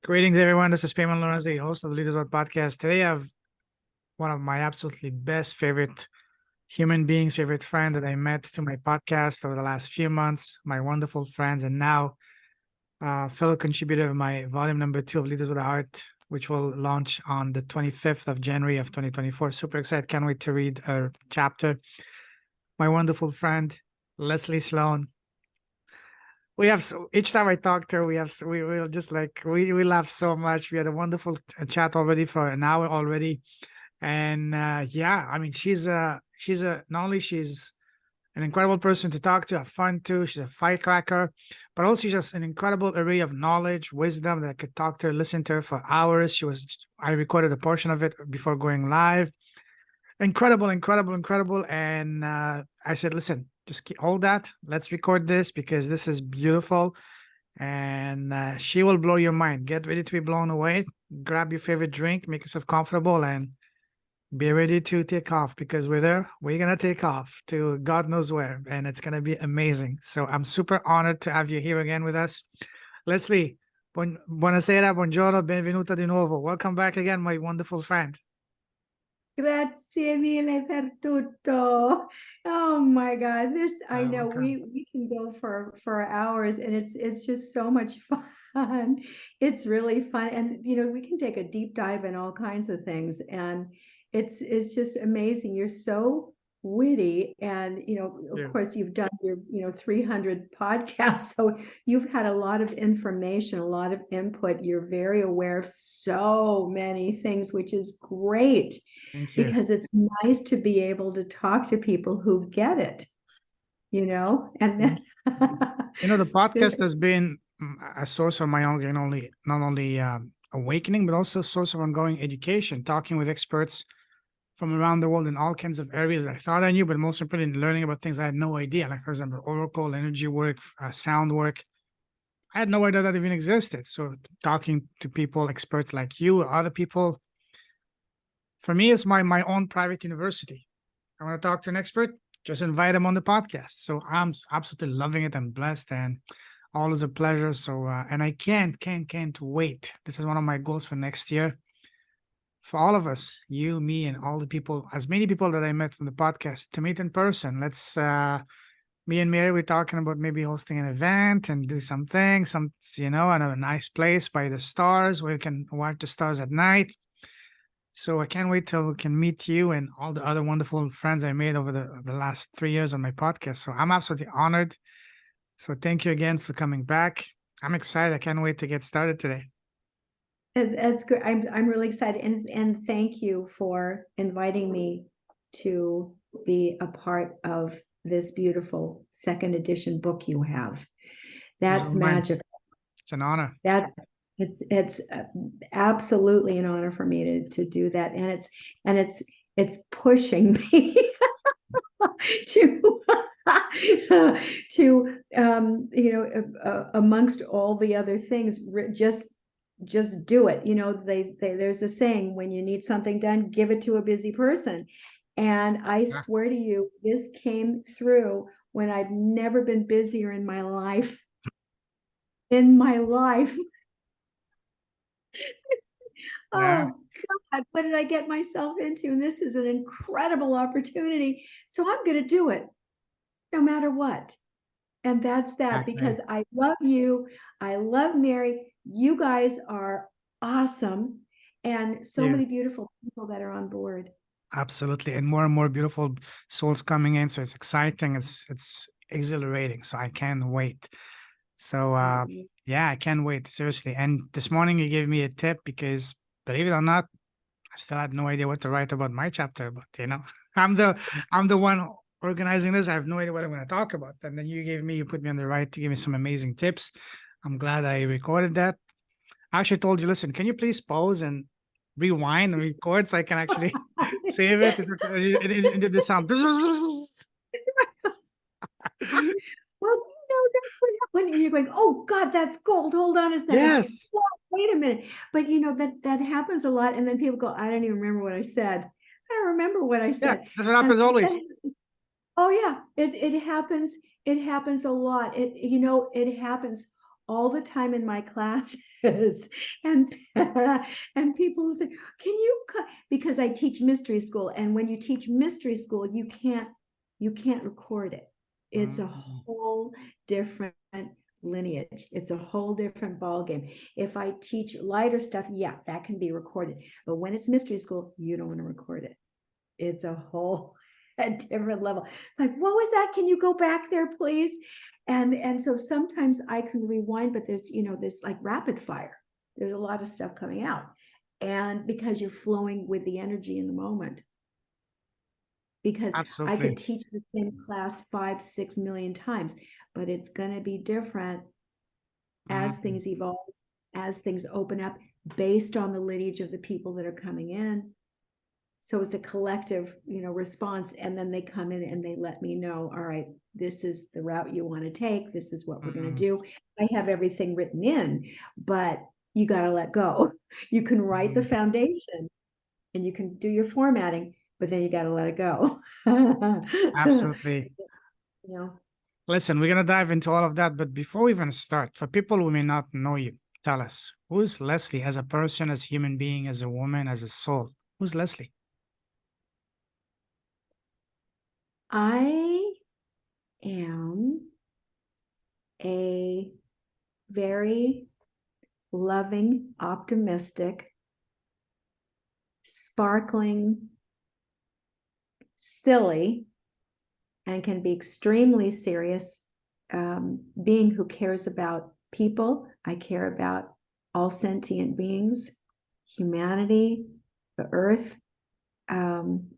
Greetings, everyone. This is Payman Lorenzo, the host of the Leaders World podcast. Today, I have one of my absolutely best favorite human beings, favorite friend that I met to my podcast over the last few months, my wonderful friends, and now fellow contributor of my volume number 2 of Leaders with a Heart, which will launch on the 25th of January of 2024. Super excited. Can't wait to read her chapter. My wonderful friend, Leslie Sloan. We have each time I talk to her, we'll just like we laugh so much. We had a wonderful chat already for an hour already, and yeah, I mean she's a not only she's an incredible person to talk to, have fun to. She's a firecracker, but also just an incredible array of knowledge, wisdom that I could talk to her, listen to her for hours. I recorded a portion of it before going live. Incredible, incredible, incredible. And I said, listen, just hold that. Let's record this because this is beautiful. And she will blow your mind. Get ready to be blown away. Grab your favorite drink, make yourself comfortable, and be ready to take off because we're going to take off to God knows where. And it's going to be amazing. So I'm super honored to have you here again with us. Leslie, buonasera, buongiorno, benvenuta di nuovo. Welcome back again, my wonderful friend. Grazie mille per tutto. Oh my God, I know we can go for hours, and it's just so much fun. It's really fun, and we can take a deep dive in all kinds of things, and it's just amazing. You're so witty, and of course you've done your 300 podcasts, so you've had a lot of information, a lot of input. You're very aware of so many things, which is great. Thank you. Because it's nice to be able to talk to people who get it, and then The this, podcast has been a source of my own, not only awakening, but also a source of ongoing education, talking with experts from around the world in all kinds of areas I thought I knew, but most importantly, learning about things I had no idea. Like, for example, oracle, energy work, sound work. I had no idea that even existed. So talking to people, experts like you, other people, for me, it's my own private university. I want to talk to an expert, just invite them on the podcast. So I'm absolutely loving it. I'm blessed and all is a pleasure. So, and I can't wait. This is one of my goals for next year. For all of us, you, me, and all the people, as many people that I met from the podcast, to meet in person. Me and Mary, we're talking about maybe hosting an event and do something, in a nice place by the stars where you can watch the stars at night. So I can't wait till we can meet you and all the other wonderful friends I made over the last 3 years on my podcast. So I'm absolutely honored. So thank you again for coming back. I'm excited. I can't wait to get started today. that's good. I'm really excited, and thank you for inviting me to be a part of this beautiful second edition book you have. That's magical. It's an honor. It's absolutely an honor for me to do that, and it's pushing me to amongst all the other things, just do it. There's a saying, when you need something done, give it to a busy person. And I swear to you, this came through when I've never been busier in my life. Oh God, what did I get myself into? And this is an incredible opportunity. So I'm going to do it no matter what. And that's that, because I love you. I love Mary. You guys are awesome. And so many beautiful people that are on board. Absolutely. And more beautiful souls coming in. So it's exciting. It's exhilarating. So I can't wait. So yeah, I can't wait. Seriously. And this morning you gave me a tip because, believe it or not, I still had no idea what to write about my chapter. But I'm the one organizing this. I have no idea what I'm going to talk about. And then you put me on the right to give me some amazing tips. I'm glad I recorded that. I actually told you, listen, can you please pause and rewind and record so I can actually save it into the sound. Well, that's what when you're going, oh God, that's gold. Hold on a second. Yes. Whoa, wait a minute. But that happens a lot. And then people go, I don't even remember what I said. I don't remember what I said. Yeah, that's what happens always. Oh yeah, it happens. It happens a lot. It happens all the time in my classes, and and people say, "Can you?" Because I teach mystery school, and when you teach mystery school, you can't record it. It's a whole different lineage. It's a whole different ball game. If I teach lighter stuff, yeah, that can be recorded. But when it's mystery school, you don't want to record it. It's a whole a different level. It's like, what was that? Can you go back there, please? And so sometimes I can rewind, but there's, this like rapid fire. There's a lot of stuff coming out. And because you're flowing with the energy in the moment. Because I could teach the same class 5-6 million times, but it's going to be different as things evolve, as things open up based on the lineage of the people that are coming in. So it's a collective, response. And then they come in and they let me know, all right, this is the route you want to take. This is what we're going to do. I have everything written in, but you got to let go. You can write the foundation and you can do your formatting, but then you got to let it go. Absolutely. Listen, we're going to dive into all of that. But before we even start, for people who may not know you, tell us, who is Leslie as a person, as a human being, as a woman, as a soul? Who's Leslie? I am a very loving, optimistic, sparkling, silly, and can be extremely serious being who cares about people. I care about all sentient beings, humanity, the earth.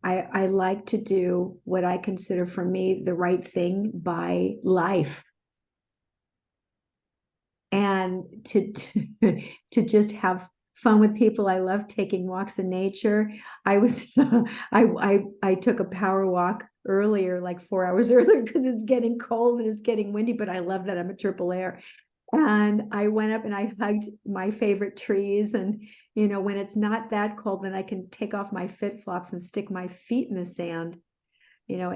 I like to do what I consider for me the right thing by life. And to just have fun with people. I love taking walks in nature. I was I took a power walk earlier, like 4 hours earlier, because it's getting cold and it's getting windy, but I love that I'm a triple air. And I went up and I hugged my favorite trees. And when it's not that cold, then I can take off my flip-flops and stick my feet in the sand, and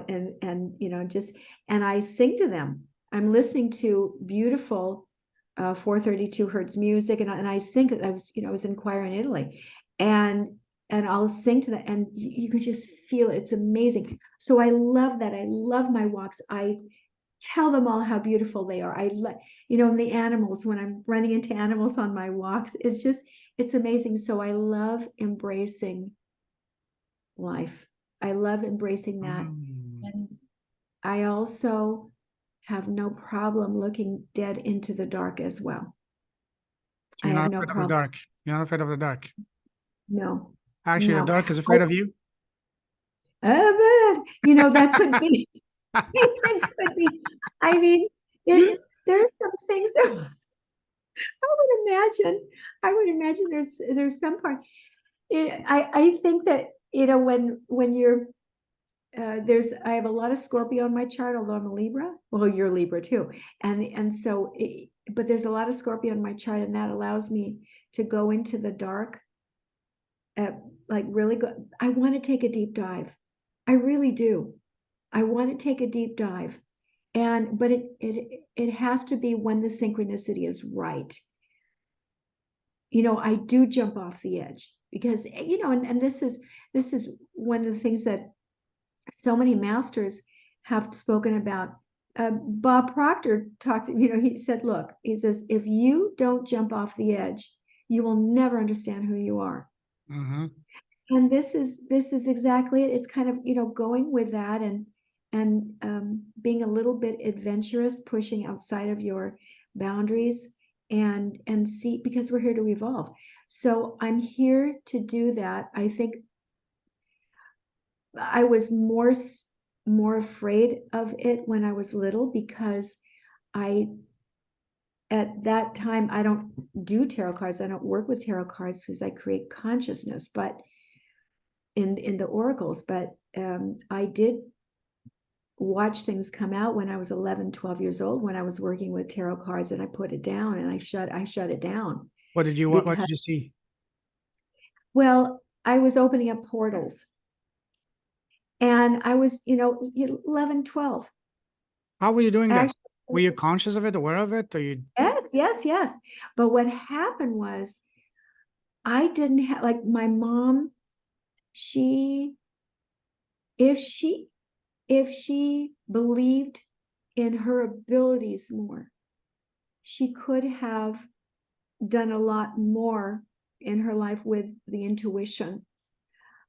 I sing to them. I'm listening to beautiful 432 hertz music, and I sing. I was in choir in Italy, and I'll sing to them, and you can just feel it. It's amazing. So I love that. I love my walks. I tell them all how beautiful they are. And the animals, when I'm running into animals on my walks, it's amazing. So I love embracing life. I love embracing that. And I also have no problem looking dead into the dark as well. So you're not afraid of the dark. You're not afraid of the dark. No. Actually, the dark is afraid of you. But that could be. It could be. I mean, there's some things that I would imagine there's some part. I think that when you're I have a lot of Scorpio on my chart, although I'm a Libra. Well, you're Libra too, and so but there's a lot of Scorpio on my chart, and that allows me to go into the dark. Like really go. I want to take a deep dive. I really do. I want to take a deep dive, but it has to be when the synchronicity is right. I do jump off the edge because and this is one of the things that so many masters have spoken about. Bob Proctor talked, he said, look, he says, if you don't jump off the edge, you will never understand who you are. And this is exactly it. It's kind of, going with that and being a little bit adventurous, pushing outside of your boundaries and see, because we're here to evolve. So I'm here to do that. I think I was more afraid of it when I was little, because at that time, I don't do tarot cards. I don't work with tarot cards because I create consciousness, but in the oracles, but I did watch things come out when I was 11, 12 years old, when I was working with tarot cards, and I put it down and I shut it down. What did you see? Well, I was opening up portals. And I was, 11, 12. How were you doing that? were you conscious of it, aware of it, or you? Yes. But what happened was I didn't have, like, my mom, if she believed in her abilities more, she could have done a lot more in her life with the intuition.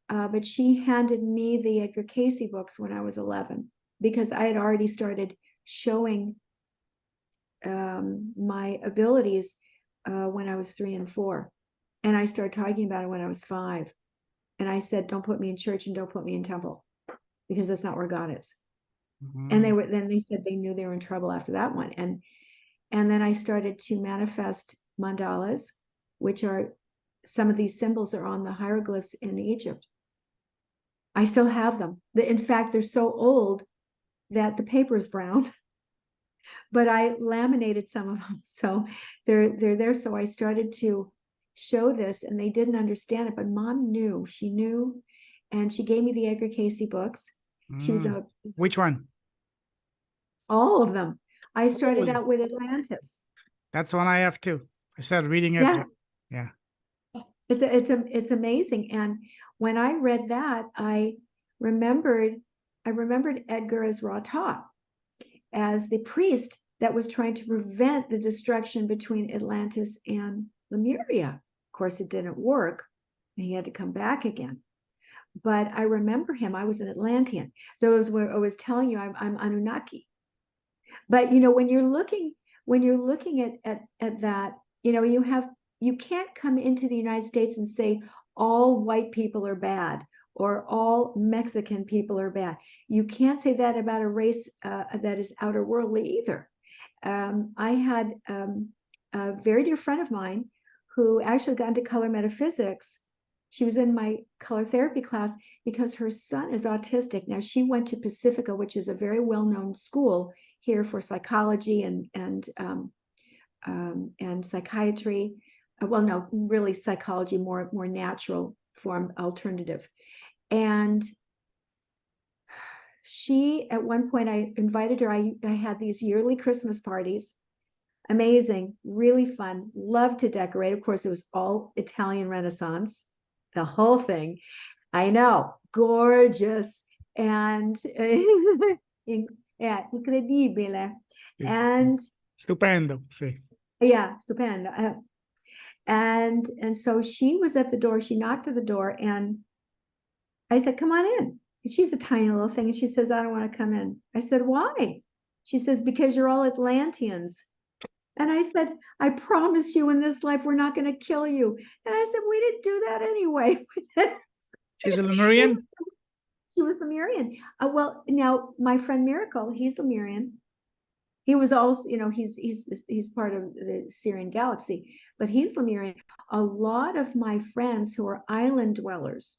But she handed me the Edgar Cayce books when I was 11, because I had already started showing my abilities when I was 3 and 4. And I started talking about it when I was 5. And I said, don't put me in church and don't put me in temple, because that's not where God is. And then they said they knew they were in trouble after that one. And then I started to manifest mandalas, which are, some of these symbols are on the hieroglyphs in Egypt. I still have them. In fact, they're so old that the paper is brown, but I laminated some of them. So they're there. So I started to show this, and they didn't understand it, but Mom knew. She knew, and she gave me the Edgar Cayce books. She was Which one? all of them. I started out with Atlantis. That's one I have too. I started reading it. Yeah. It's amazing. And when I read that, I remembered Edgar as Ra-Ta, as the priest that was trying to prevent the destruction between Atlantis and Lemuria. Of course, it didn't work, and he had to come back again. But I remember him. I was an Atlantean. So it was where I was telling you, I'm Anunnaki. But when you're looking at that, you can't come into the United States and say all white people are bad or all Mexican people are bad. You can't say that about a race that is outer worldly either. I had a very dear friend of mine who actually got into color metaphysics. She was in my color therapy class because her son is autistic. Now, she went to Pacifica, which is a very well-known school here for psychology and psychiatry. Well, no, really psychology, more natural form, alternative. And she, at one point, I invited her. I had these yearly Christmas parties. Amazing, really fun, loved to decorate. Of course, it was all Italian Renaissance, the whole thing. I know, gorgeous and incredibile. And stupendo, sì. Yeah, stupendo. And so she was at the door. She knocked at the door, and I said, "Come on in." And she's a tiny little thing, and she says, "I don't want to come in." I said, "Why?" She says, "Because you're all Atlanteans." And I said, "I promise you, in this life, we're not going to kill you." And I said, "We didn't do that anyway." She's a Lemurian? She was Lemurian. Well, now my friend Miracle, he's Lemurian. He was also, he's part of the Syrian galaxy, but he's Lemurian. A lot of my friends who are island dwellers,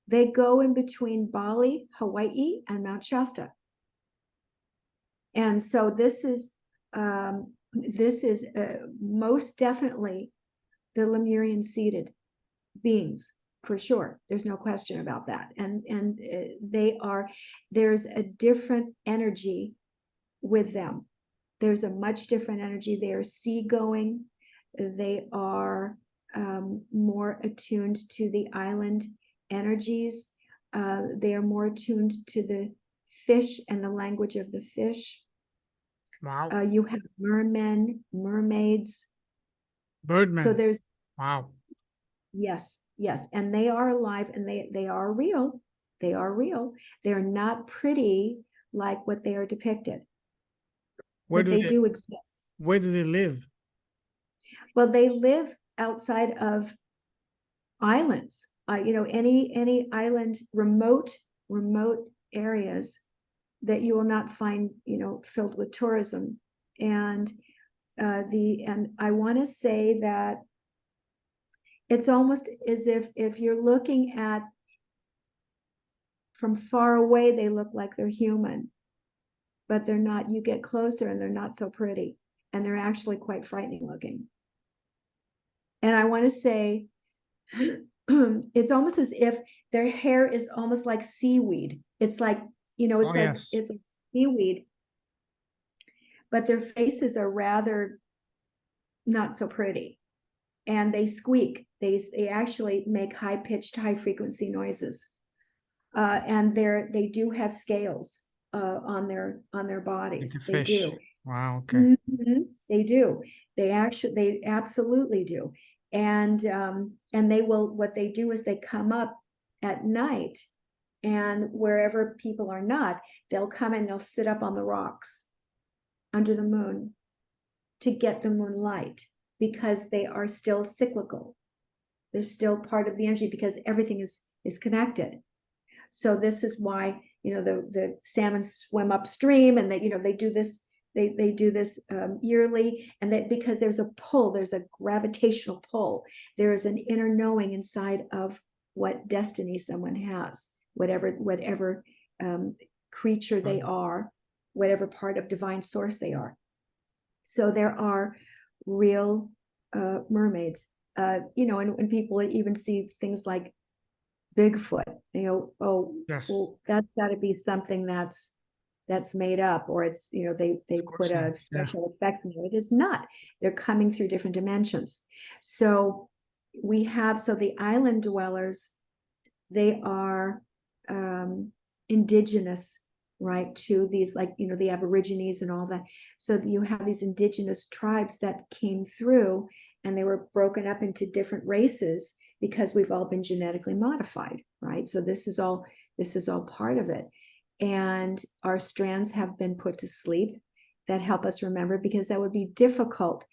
they go in between Bali, Hawaii, and Mount Shasta. And so this is most definitely the Lemurian seeded beings, for sure. There's no question about that. And there's a different energy with them. There's a much different energy. They are seagoing. They are more attuned to the island energies. They are more attuned to the fish and the language of the fish. Wow. You have mermen, mermaids. Birdmen. So there's wow. Yes. And they are alive, and they are real. They are real. They're not pretty like what they are depicted. But they do exist. Where do they live? Well, they live outside of islands. Any island, remote areas that you will not find, filled with tourism. And I want to say that it's almost as if you're looking at from far away, they look like they're human, but they're not. You get closer and they're not so pretty, and they're actually quite frightening looking. And I want to say it's almost as if their hair is almost like seaweed. It's like, it's like seaweed, but their faces are rather not so pretty. And they squeak. They actually make high-pitched, high-frequency noises. And they do have scales on their bodies. Like a They fish. do. Wow, okay. Mm-hmm. They do. They absolutely do. And what they do is they come up at night, and wherever people are not, they'll come and they'll sit up on the rocks under the moon to get the moonlight, because they are still cyclical. They're still part of the energy, because everything is connected. So this is why, the salmon swim upstream, and they do this. They do this yearly, and that because there's a pull, there's a gravitational pull. There is an inner knowing inside of what destiny someone has, whatever creature they are, whatever part of divine source they are. So there are real mermaids, and people even see things like Bigfoot. Oh, yes. well, that's got to be something that's made up, or it's, they put a special effects in it. It is not. They're coming through different dimensions. So the island dwellers, they are indigenous, right, to these, like, the Aborigines and all that. So you have these indigenous tribes that came through, and they were broken up into different races, because we've all been genetically modified, right? So this is all part of it. And our strands have been put to sleep that help us remember, because that would be difficult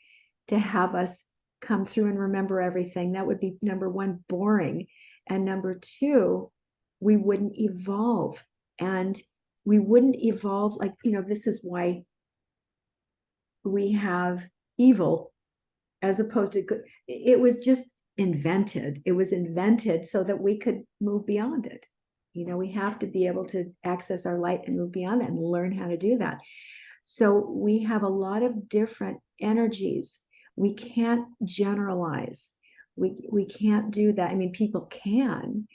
to have us come through and remember everything. That would be, number one, boring. And number two, we wouldn't evolve. And we wouldn't evolve, like, this is why we have evil as opposed to good. It was just invented. It was invented so that we could move beyond it. We have to be able to access our light and move beyond that, and learn how to do that. So we have a lot of different energies. We can't generalize. We can't do that. I mean, people can,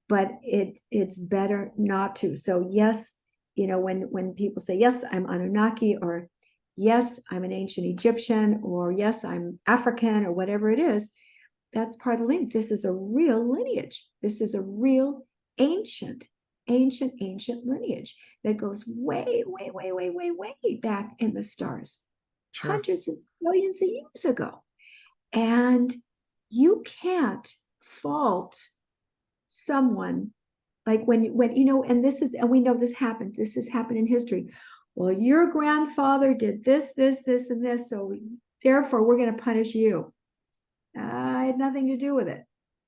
but it's better not to. So yes, when people say, yes, I'm Anunnaki, or yes, I'm an ancient Egyptian, or yes, I'm African, or whatever it is, that's part of the lineage. This is a real lineage. This is a real ancient lineage that goes way, way, way, way, way, way back in the stars, hundreds of millions of years ago. And you can't fault someone, like when and we know this happened. This has happened in history. Well, your grandfather did this, this, this, and this, so therefore we're going to punish you. I had nothing to do with it.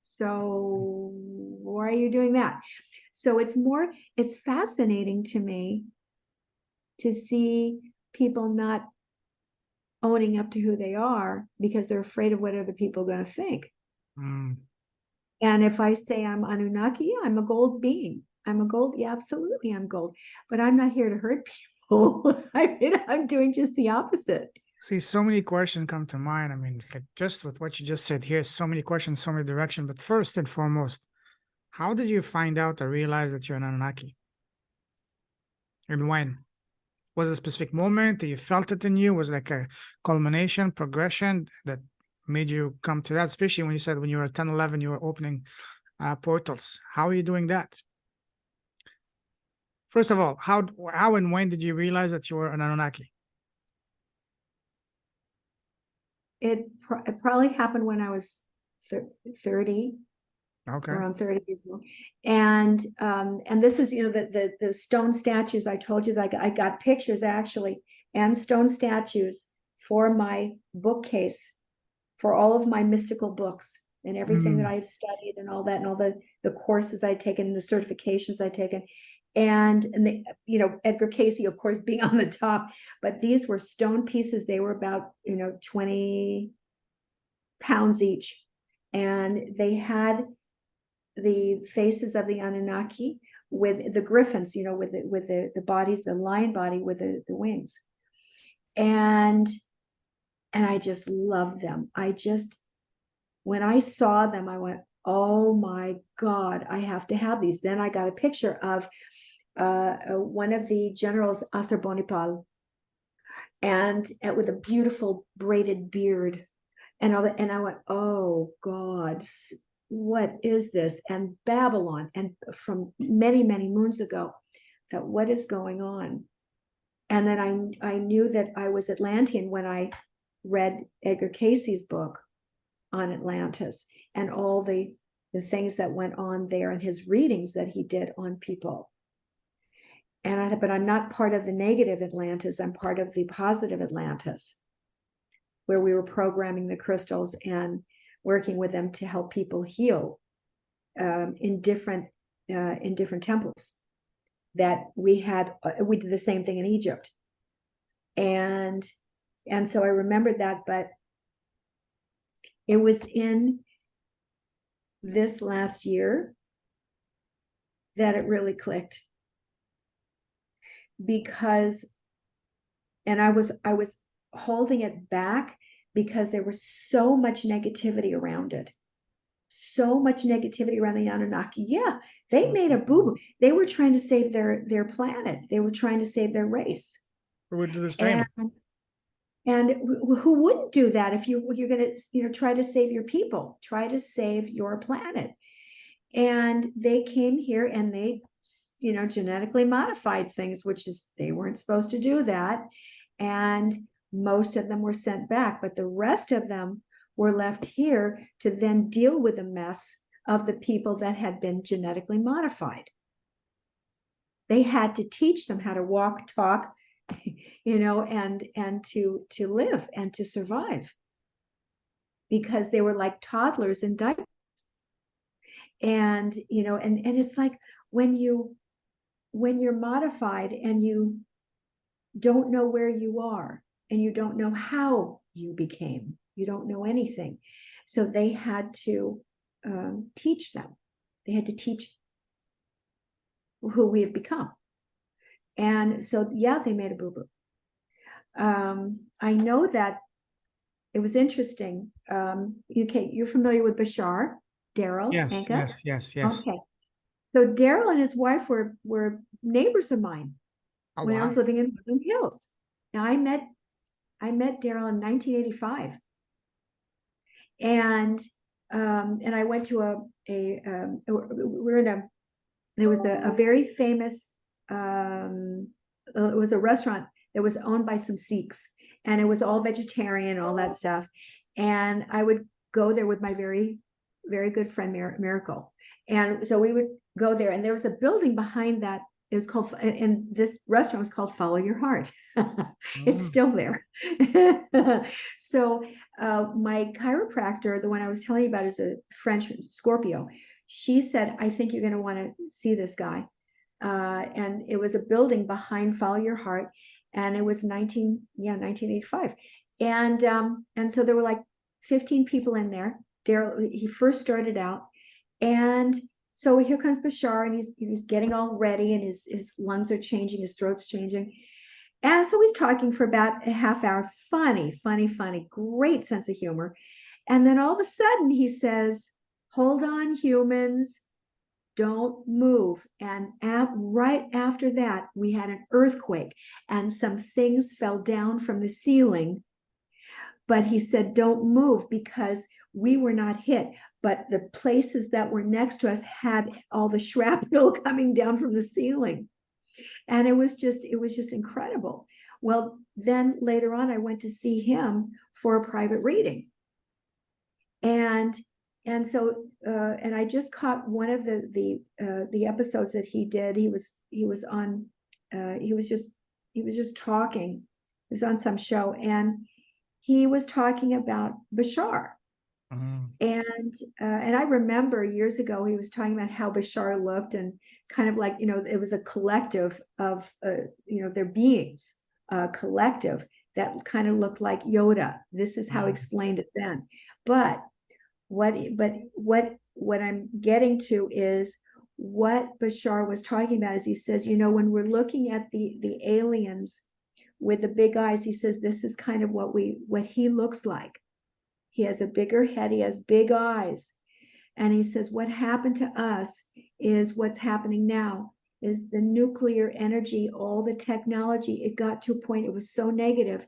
So why are you doing that? So it's fascinating to me to see people not owning up to who they are, because they're afraid of what other people are going to think. And if I say I'm Anunnaki, yeah, I'm a gold being. I'm a gold. Yeah, absolutely, I'm gold. But I'm not here to hurt people. I'm doing just the opposite. See, so many questions come to mind. I mean, just with what you just said here, so many questions, so many directions. But first and foremost, how did you find out or realize that you're an Anunnaki? And when? Was it a specific moment that you felt it in you? Was it like a culmination, progression that made you come to that? Especially when you said when you were 10, 11, you were opening portals. How are you doing that? First of all, how and when did you realize that you were an Anunnaki? It probably happened when I was 30. Okay. Around 30 years old. And this is, the stone statues. I told you that I got pictures actually, and stone statues for my bookcase, for all of my mystical books and everything that I've studied, and all that, and all the courses I'd taken, and the certifications I'd taken. And Edgar Casey, of course, being on the top, but these were stone pieces. They were about, 20 pounds each. And they had the faces of the Anunnaki with the griffins, with the bodies, the lion body with the wings. And I just loved them. When I saw them, I went, oh my God, I have to have these. Then I got a picture of one of the generals, Assurbanipal, and with a beautiful braided beard. And I went, oh God, what is this? And Babylon, and from many, many moons ago, that what is going on? And then I knew that I was Atlantean when I read Edgar Casey's book on Atlantis and all the things that went on there and his readings that he did on people. And I thought, but I'm not part of the negative Atlantis. I'm part of the positive Atlantis, where we were programming the crystals and working with them to help people heal in different temples. That we did the same thing in Egypt, and so I remembered that. But it was in this last year that it really clicked, because, and I was holding it back because there was so much negativity around it. So much negativity around the Anunnaki. Yeah, they made a boo-boo. They were trying to save their planet. They were trying to save their race. We would do the same. And who wouldn't do that if you're going to try to save your people, try to save your planet? And they came here and they genetically modified things, which is, they weren't supposed to do that. And most of them were sent back, but the rest of them were left here to then deal with the mess of the people that had been genetically modified. They had to teach them how to walk, talk, and to live and to survive, because they were like toddlers in diapers. And and it's like when you're modified and you don't know where you are and you don't know how you became, you don't know anything. So they had to teach them. They had to teach who we have become. And so, yeah, they made a boo-boo. I know that it was interesting. You're familiar with Bashar, Daryl? Yes, Anka? yes. Okay. So Daryl and his wife were neighbors of mine when I was living in Woodland Hills. Now I met Daryl in 1985, and I went to there was a very famous it was a restaurant that was owned by some Sikhs, and it was all vegetarian, all that stuff. And I would go there with my very, very good friend Miracle, and so we would go there. And there was a building behind that. It was called, and this restaurant was called Follow Your Heart. It's still there. So my chiropractor, the one I was telling you about, is a French Scorpio. She said, I think you're going to want to see this guy. And it was a building behind Follow Your Heart. And it was 1985. And so there were like 15 people in there. Daryl, he first started out. And so here comes Bashar, and he's getting all ready, and his lungs are changing, his throat's changing. And so he's talking for about a half hour. Funny, great sense of humor. And then all of a sudden he says, hold on, humans, don't move. And right after that, we had an earthquake and some things fell down from the ceiling. But he said, don't move, because we were not hit, but the places that were next to us had all the shrapnel coming down from the ceiling. And it was just incredible. Well, then later on, I went to see him for a private reading. And so I just caught one of the episodes that he did. He was just talking. He was on some show, and he was talking about Bashar. And I remember years ago, he was talking about how Bashar looked, and kind of like, it was a collective of, their beings, collective that kind of looked like Yoda. This is how he explained it then. But what I'm getting to is what Bashar was talking about is, he says, when we're looking at the aliens with the big eyes, he says, this is kind of what he looks like. He has a bigger head, he has big eyes. And he says, what happened to us is what's happening now is the nuclear energy, all the technology. It got to a point, it was so negative,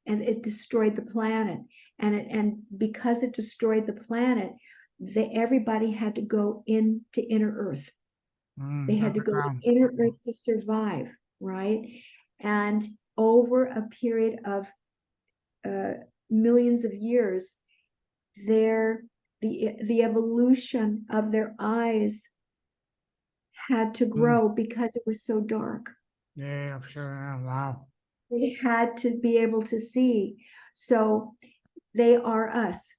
and it destroyed the planet. And because it destroyed the planet, everybody had to go into inner Earth. They had to go to inner Earth to survive, right? And over a period of millions of years, the evolution of their eyes had to grow because it was so dark. Yeah, I'm sure. Yeah, wow. They had to be able to see. So they are us.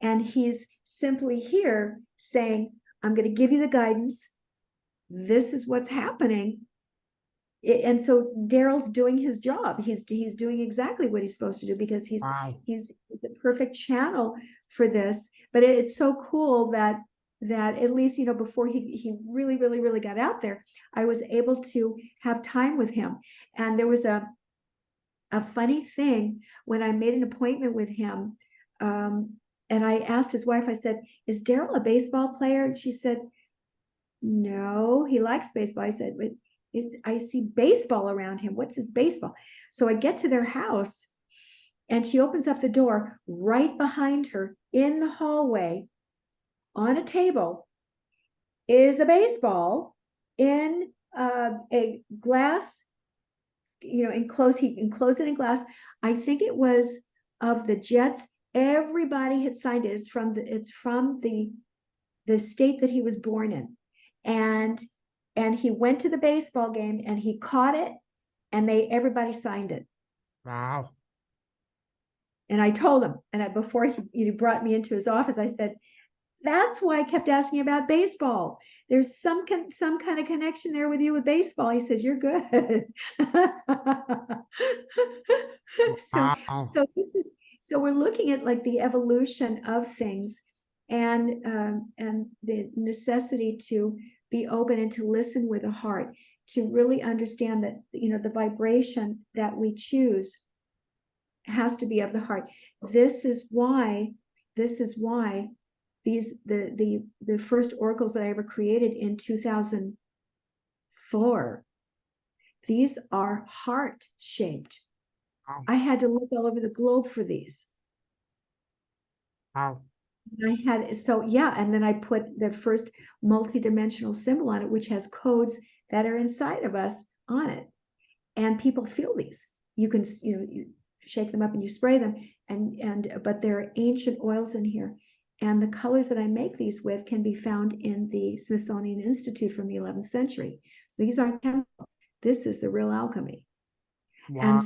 And he's simply here saying, I'm going to give you the guidance. This is what's happening. And so Daryl's doing his job. He's doing exactly what he's supposed to do, because he's a perfect channel for this. But it's so cool that at least, before he really got out there, I was able to have time with him. And there was a funny thing when I made an appointment with him. And I asked his wife, I said, is Daryl a baseball player? And she said, no, he likes baseball. I said, but I see baseball around him. What's his baseball? So I get to their house, and she opens up the door. Right behind her in the hallway on a table is a baseball in a glass, enclosed. He enclosed it in glass. I think it was of the Jets. Everybody had signed it. It's from the state that he was born in. And he went to the baseball game and he caught it, and everybody signed it. Wow. And I told him, and before he brought me into his office, I said, that's why I kept asking about baseball. There's some kind of connection there with you with baseball. He says, you're good. Wow. So we're looking at like the evolution of things, and the necessity to be open and to listen with a heart, to really understand that, the vibration that we choose has to be of the heart. This is why these the first oracles that I ever created in 2004, these are heart shaped. Wow. I had to look all over the globe for these. Wow. And then I put the first multi-dimensional symbol on it, which has codes that are inside of us on it. And people feel these. You can, you shake them up and you spray them, but there are ancient oils in here. And the colors that I make these with can be found in the Smithsonian Institute from the 11th century. These aren't chemical. This is the real alchemy. Wow. And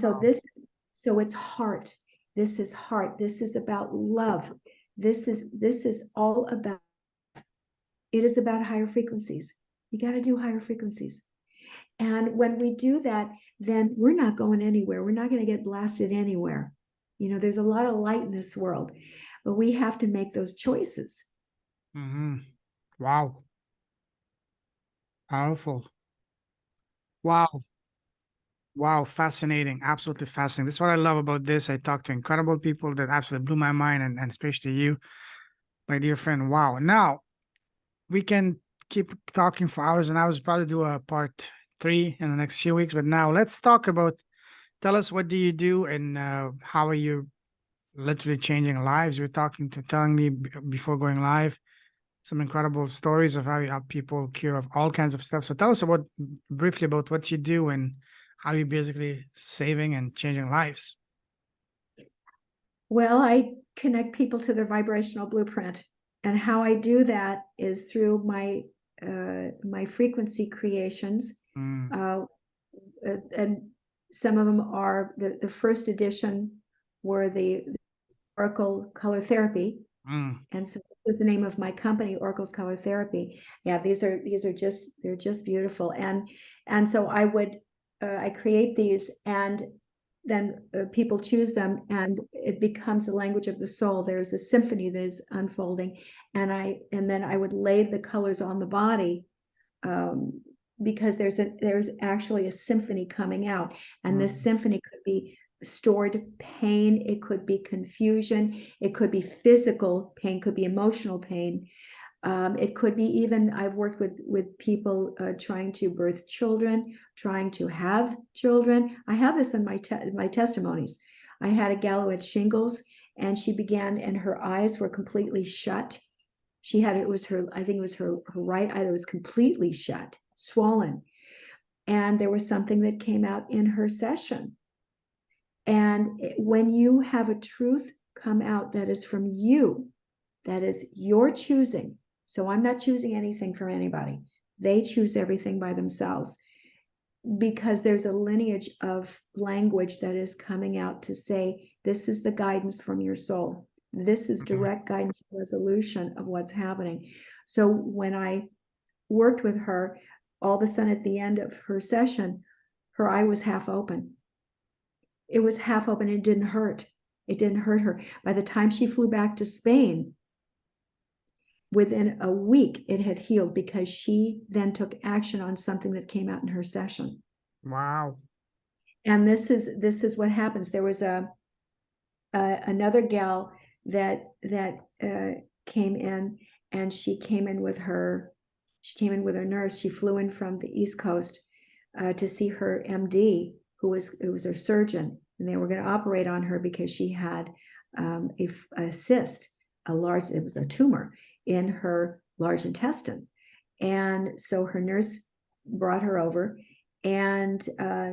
so it's heart. This is heart. This is about love. This is all about, it is about higher frequencies. You got to do higher frequencies. And when we do that, then we're not going anywhere. We're not going to get blasted anywhere. There's a lot of light in this world, but we have to make those choices. Wow. Powerful. Wow. Wow. Fascinating. Absolutely fascinating. This is what I love about this. I talked to incredible people that absolutely blew my mind, and especially you, my dear friend. Wow. Now we can keep talking for hours and hours, probably do a part 3 in the next few weeks. But now let's talk about, tell us, what do you do, and how are you literally changing lives? You were telling me before going live some incredible stories of how you help people cure of all kinds of stuff. So tell us briefly about what you do and how you're basically saving and changing lives. Well, I connect people to their vibrational blueprint. And how I do that is through my frequency creations. And some of them are, the first edition were the Oracle Color Therapy. And so this is the name of my company, Oracle's Color Therapy. Yeah, they're just beautiful. And so I create these, and then people choose them, and it becomes the language of the soul. There's a symphony that is unfolding, and then I would lay the colors on the body, because there's actually a symphony coming out, and this symphony could be stored pain, it could be confusion, it could be physical pain, could be emotional pain, It could be even, I've worked with people trying to birth children, trying to have children. I have this in my testimonies. I had a gal who had shingles, and she began, and her eyes were completely shut. She had, I think it was her right eye that was completely shut, swollen. And there was something that came out in her session. And when you have a truth come out that is from you, that is your choosing. So I'm not choosing anything from anybody. They choose everything by themselves, because there's a lineage of language that is coming out to say, this is the guidance from your soul. This is direct guidance, resolution of what's happening. So when I worked with her, all of a sudden at the end of her session, her eye was half open. It was half open. It didn't hurt. It didn't hurt her. By the time she flew back to Spain, within a week, it had healed, because she then took action on something that came out in her session. Wow. And this is what happens. There was another gal that came in, and she came in with her nurse. She flew in from the East Coast to see her MD, who was her surgeon, and they were going to operate on her because she had a cyst, it was a tumor in her large intestine. And so her nurse brought her over, and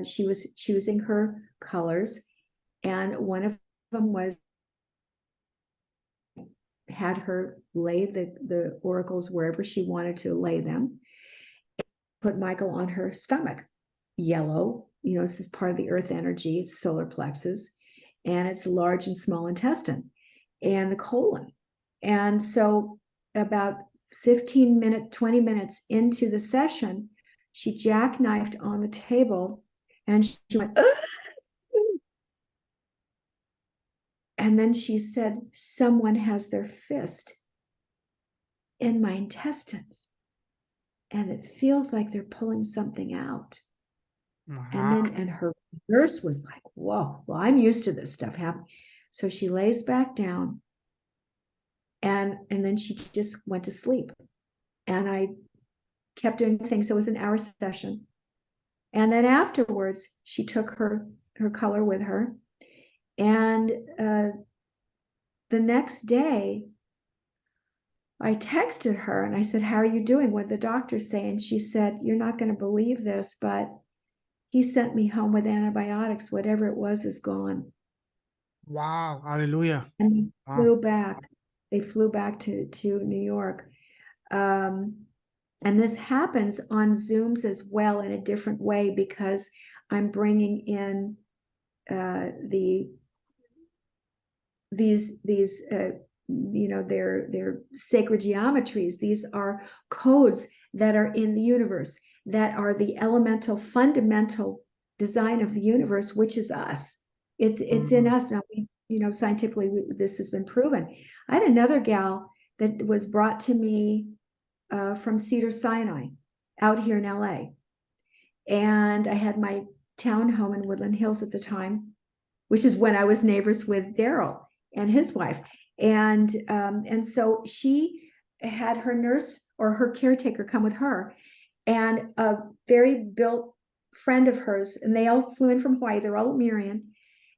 she was choosing her colors, and one of them had her lay the oracles wherever she wanted to lay them. Put Michael on her stomach, yellow. This is part of the earth energy. It's solar plexus, and it's large and small intestine, and the colon. And so about 20 minutes into the session, she jackknifed on the table, and she went, ugh! And then she said, someone has their fist in my intestines, and it feels like they're pulling something out. And her nurse was like, whoa, well, I'm used to this stuff happening. So she lays back down, and then she just went to sleep. And I kept doing things. It was an hour session. And then afterwards, she took her color with her. And the next day, I texted her and I said, how are you doing? What did the doctor say? And she said, you're not going to believe this, but he sent me home with antibiotics. Whatever it was is gone. Wow. Hallelujah. And they flew back to New York. And this happens on Zooms as well in a different way, because I'm bringing in these they're sacred geometries. These are codes that are in the universe, that are the elemental fundamental design of the universe, which is us. It's in us now. Scientifically, this has been proven. I had another gal that was brought to me from Cedars-Sinai out here in LA. And I had my townhome in Woodland Hills at the time, which is when I was neighbors with Daryl and his wife. And so she had her nurse or her caretaker come with her, and a very built friend of hers, and they all flew in from Hawaii. They're all at Miriam.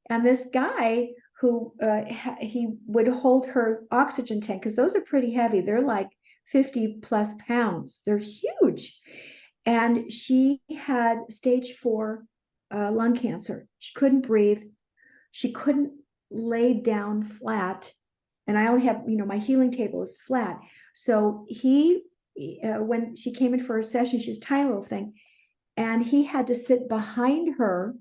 And this guy who he would hold her oxygen tank, because those are pretty heavy. They're like 50 plus pounds. They're huge. And she had stage 4 lung cancer. She couldn't breathe. She couldn't lay down flat. And I only have, my healing table is flat. So when she came in for a session, she's a tiny little thing, and he had to sit behind her.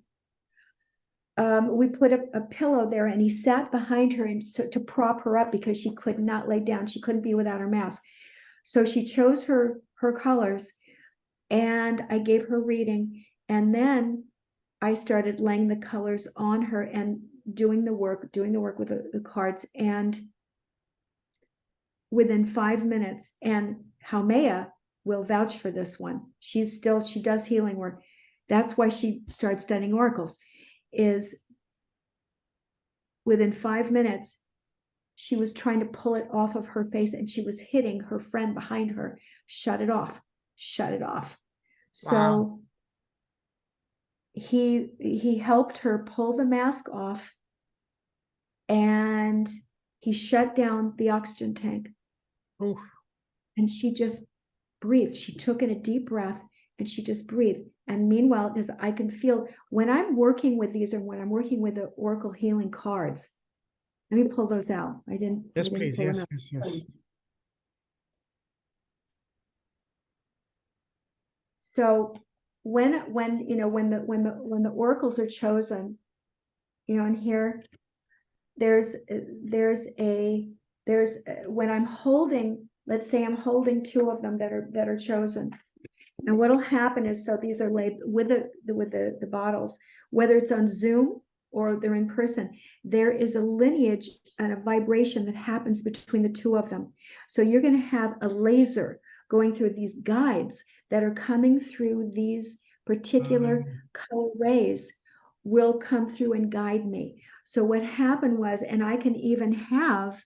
We put a pillow there, and he sat behind her and to prop her up, because she could not lay down. She couldn't be without her mask. So she chose her colors, and I gave her reading. And then I started laying the colors on her and doing the work with the cards. And within 5 minutes, and Haumea will vouch for this one. She does healing work. That's why she started studying oracles, is within 5 minutes, she was trying to pull it off of her face, and she was hitting her friend behind her. Shut it off. Shut it off. Wow. So he helped her pull the mask off, and he shut down the oxygen tank. Oof. And she just breathed. She took in a deep breath and she just breathed. And meanwhile, because I can feel when I'm working with these, or when I'm working with the Oracle healing cards, let me pull those out. I didn't Yes, pull please. them Yes, out. yes, yes. So when the oracles are chosen, and here there's when I'm holding, let's say I'm holding two of them that are chosen. And what'll happen is, so these are labeled with the bottles, whether it's on Zoom or they're in person, there is a lineage and a vibration that happens between the two of them. So you're going to have a laser going through these guides that are coming through these particular color rays, will come through and guide me. So what happened was, and I can have,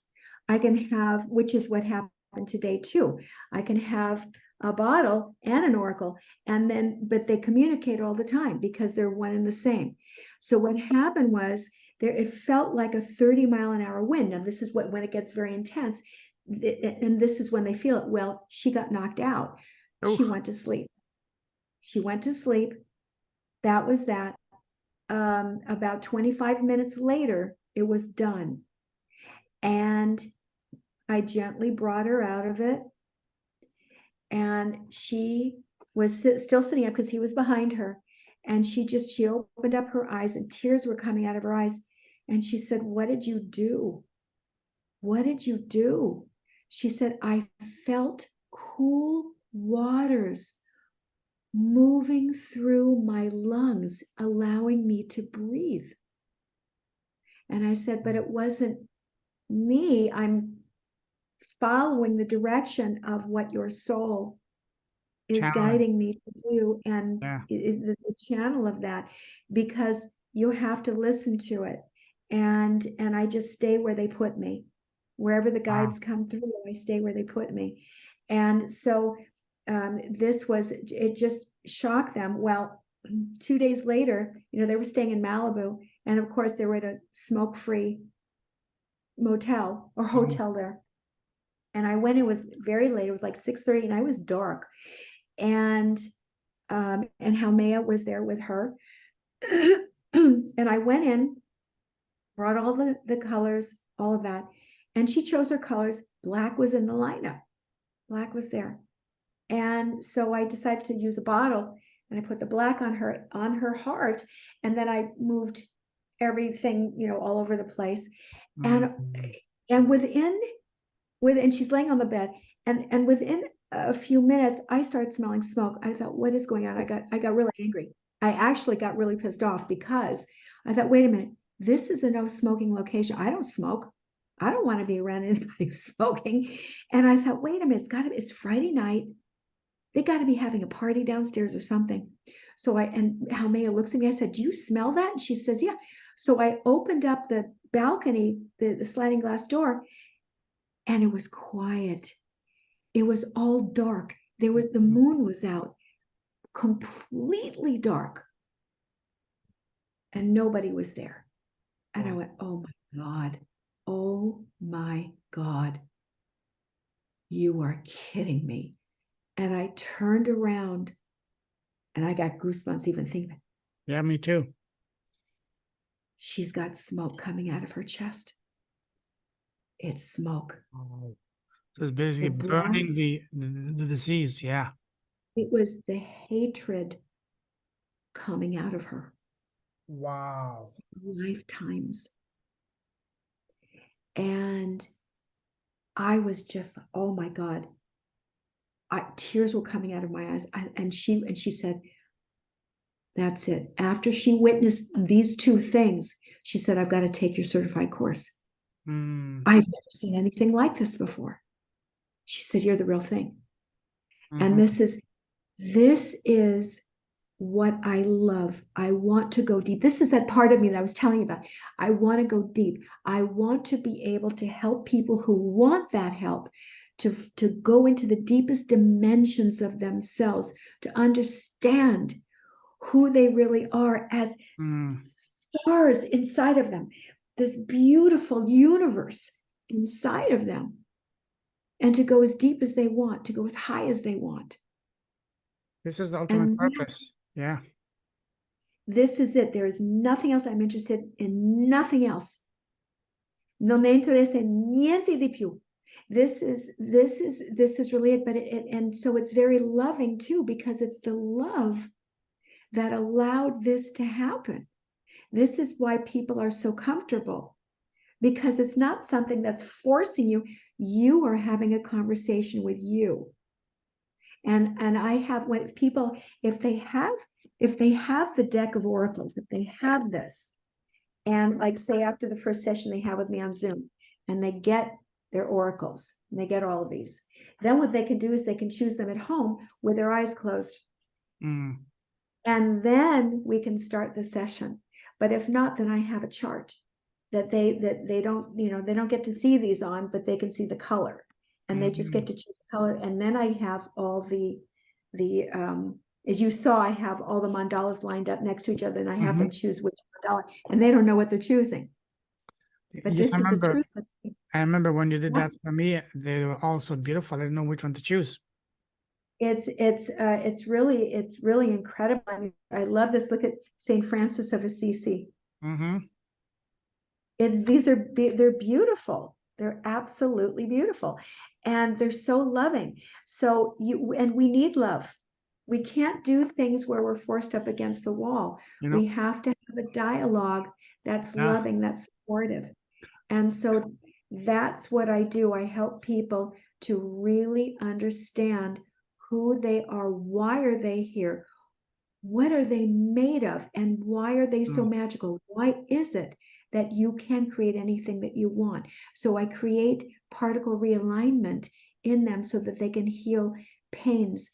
which is what happened today too. I can have a bottle and an oracle, but they communicate all the time because they're one and the same. So what happened was, it felt like a 30-mile-an-hour wind. Now this is when it gets very intense, and this is when they feel it. Well, she got knocked out. Oof. She went to sleep. That was that. About 25 minutes later, it was done. And I gently brought her out of it. And she was still sitting up because he was behind her. And she opened up her eyes, and tears were coming out of her eyes. And she said, "What did you do? What did you do?" She said, "I felt cool waters moving through my lungs, allowing me to breathe." And I said, "But it wasn't me. I'm following the direction of what your soul is guiding me to do, and the channel of that, because you have to listen to it." And I just stay where they put me. Wherever the guides come through, I stay where they put me. And so it just shocked them. Well, 2 days later, they were staying in Malibu, and of course they were at a smoke-free motel or hotel there. And I went, it was very late, it was like 6:30, and I was dark. And Haumea was there with her. And I went in, brought all the colors, all of that. And she chose her colors. Black was in the lineup. Black was there. And so I decided to use a bottle, and I put the black on her heart. And then I moved everything, all over the place. And within, she's laying on the bed, and within a few minutes, I started smelling smoke. I thought, what is going on? I got really angry. I actually got really pissed off, because I thought, wait a minute, this is a no smoking location. I don't smoke. I don't want to be around anybody who's smoking. And I thought, wait a minute, it's Friday night. They got to be having a party downstairs or something. So and Haumea looks at me. I said, "Do you smell that?" And she says, "Yeah." So I opened up the balcony, the sliding glass door, and it was quiet. It was all dark. The moon was out, completely dark, and nobody was there. And I went, "Oh my God. Oh my God. You are kidding me." And I turned around, and I got goosebumps even thinking. Yeah, me too. She's got smoke coming out of her chest. It's smoke. Oh. So it's basically burning the disease. Yeah. It was the hatred coming out of her. Wow. Lifetimes. And I was just, oh my God. Tears were coming out of my eyes. And she said, "That's it." After she witnessed these two things, she said, "I've got to take your certified course. I've never seen anything like this before." She said, "You're the real thing." And this is what I love. I want to go deep. This is that part of me that I was telling you about. I want to go deep. I want to be able to help people who want that help to go into the deepest dimensions of themselves, to understand who they really are as stars inside of them, this beautiful universe inside of them, and to go as deep as they want, to go as high as they want. This is the ultimate purpose. Yeah. This is it. There is nothing else. I'm interested in nothing else. Non mi interessa niente di più. This is really it. But and so it's very loving too, because it's the love that allowed this to happen. This is why people are so comfortable, because it's not something that's forcing you. You are having a conversation with you. And I have, when people, if they have the deck of oracles, if they have this, and like say after the first session they have with me on Zoom, and they get their oracles, and they get all of these, then what they can do is they can choose them at home with their eyes closed. And then we can start the session. But if not, then I have a chart that they don't, they don't get to see these on, but they can see the color, and they just get to choose the color. And then I have all the as you saw, I have all the mandalas lined up next to each other, and I have them choose which mandala, and they don't know what they're choosing. But Yes, this is the truth. I remember when you did that for me, they were all so beautiful. I didn't know which one to choose. It's really incredible. I mean, I love this. Look at Saint Francis of Assisi. They're beautiful. They're absolutely beautiful, and they're so loving. So we need love. We can't do things where we're forced up against the wall. We have to have a dialogue that's loving, that's supportive. And so that's what I do. I help people to really understand who they are, why are they here, what are they made of, and why are they so magical? Why is it that you can create anything that you want? So I create particle realignment in them so that they can heal pains,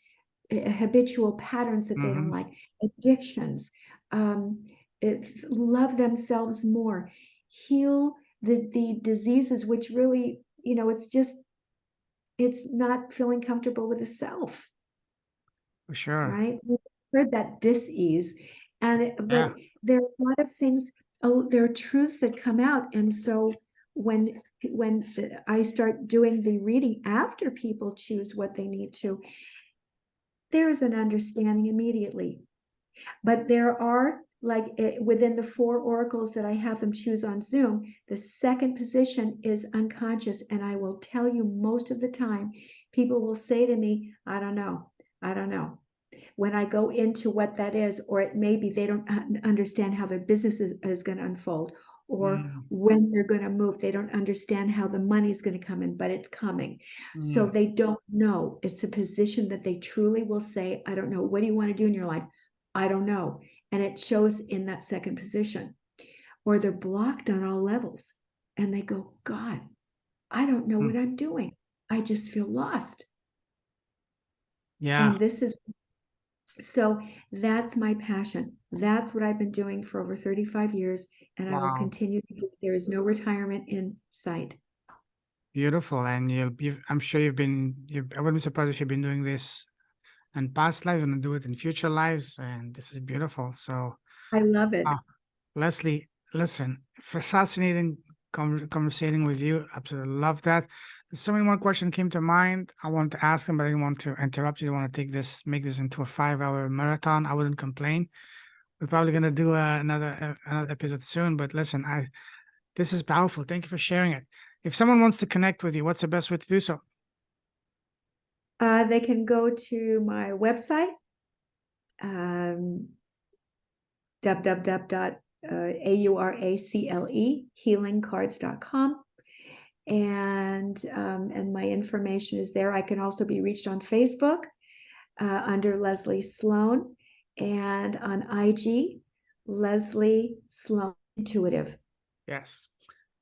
habitual patterns that they don't like, addictions, love themselves more, heal the diseases, which really, it's not feeling comfortable with the self. For sure. Right? We heard that dis-ease. But there are a lot of things, there are truths that come out. And so when I start doing the reading after people choose what they need to, there's an understanding immediately. But there are, like within the 4 oracles that I have them choose on Zoom, the second position is unconscious. And I will tell you, most of the time, people will say to me, I don't know. When I go into what that is, or it may be they don't understand how their business is going to unfold, or when they're going to move, they don't understand how the money's going to come in, but it's coming. So they don't know. It's a position that they truly will say, I don't know. What do you want to do in your life? I don't know. And it shows in that second position. Or they're blocked on all levels, and they go, God, I don't know what I'm doing. I just feel lost. And so that's my passion. That's what I've been doing for over 35 years, and I will continue to do. There is no retirement in sight. Beautiful. And I'm sure I wouldn't be surprised if you've been doing this in past lives and do it in future lives. And this is beautiful. So I love it. Leslie, listen, fascinating conversating with you. Absolutely love that. So many more questions came to mind. I wanted to ask them, but I didn't want to interrupt you. I want to make this into a 5-hour marathon. I wouldn't complain. We're probably gonna do another episode soon. But listen, this is powerful. Thank you for sharing it. If someone wants to connect with you, what's the best way to do so? They can go to my website, www.auracle healingcards.com. And my information is there. I can also be reached on Facebook under Leslie Sloan, and on IG, Leslie Sloan Intuitive. Yes.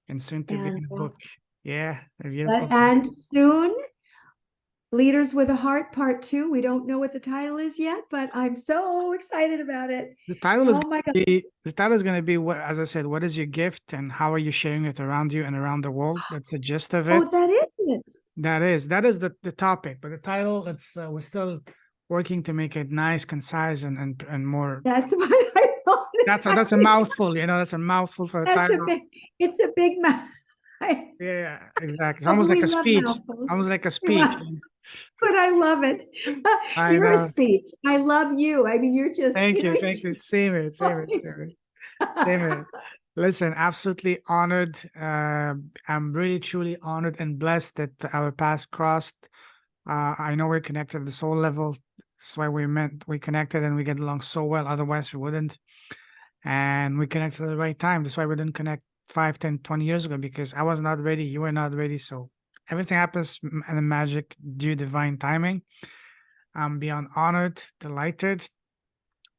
And soon to be in a book. Yeah. Beautiful. And soon Leaders with a Heart Part 2. We don't know what the title is yet, but I'm so excited about it. The title is Oh my God. the title is going to be what, as I said, what is your gift and how are you sharing it around you and around the world? That's the gist of it. Oh, that is it. That is the topic, but the title, it's we're still working to make it nice, concise, and more. That's what I wanted. That's a mouthful, that's a mouthful for a That's a title. big, it's a big mouth. Yeah, exactly. It's But almost we like a love speech, mouthfuls. almost like a speech. But I love it. I You're a know. speech. I love you. I mean, you're just, Thank you, you thank you. Same it, same it, same it, same just. it. Listen, absolutely honored. I'm really, truly honored and blessed that our paths crossed. I know we're connected at the soul level. That's why we connected and we get along so well. Otherwise, we wouldn't. And we connected at the right time. That's why we didn't connect 5, 10, 20 years ago because I was not ready. You were not ready. So everything happens in a magic due divine timing. I'm beyond honored, delighted.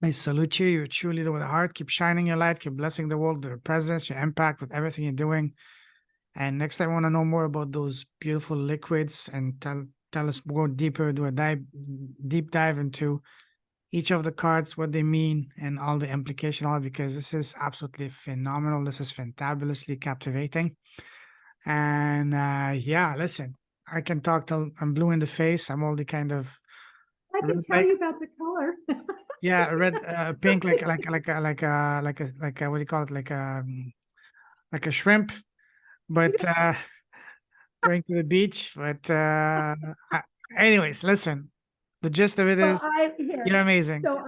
I salute you. You're truly with a heart. Keep shining your light. Keep blessing the world, your presence, your impact with everything you're doing. And next time I want to know more about those beautiful liquids and tell us, go deeper, do a deep dive into each of the cards, what they mean, and all the implication, all because this is absolutely phenomenal. This is fantabulously captivating. And yeah, listen, I can talk till I'm blue in the face. I'm all the kind of I can tell like, you about the color. yeah, red, pink, like a what do you call it, like a shrimp, but going to the beach. But anyways, listen, the gist of it Well, is you're amazing. So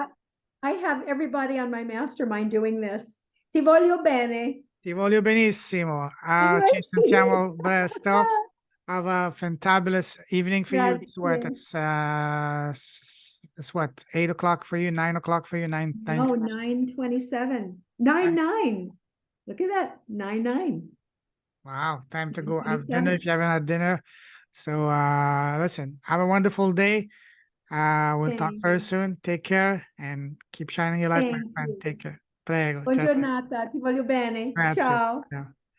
I have everybody on my mastermind doing this. Ti voglio bene. Ti voglio benissimo. Ci sentiamo presto. Have a fantabulous evening for you. It's what? Grazie. It's what? 8 o'clock for you? 9 o'clock for you? Nine. No, 9:27. 9:09. Look at that. 9:09. Wow, time to go have dinner 27. if you haven't had dinner. So listen, have a wonderful day. We'll talk Thank very you. soon. Take care and keep shining your light, my Thank friend. you. Take care. Prego. Buona Ciao, ciao. giornata. Ti voglio bene. Grazie. Ciao. Ciao.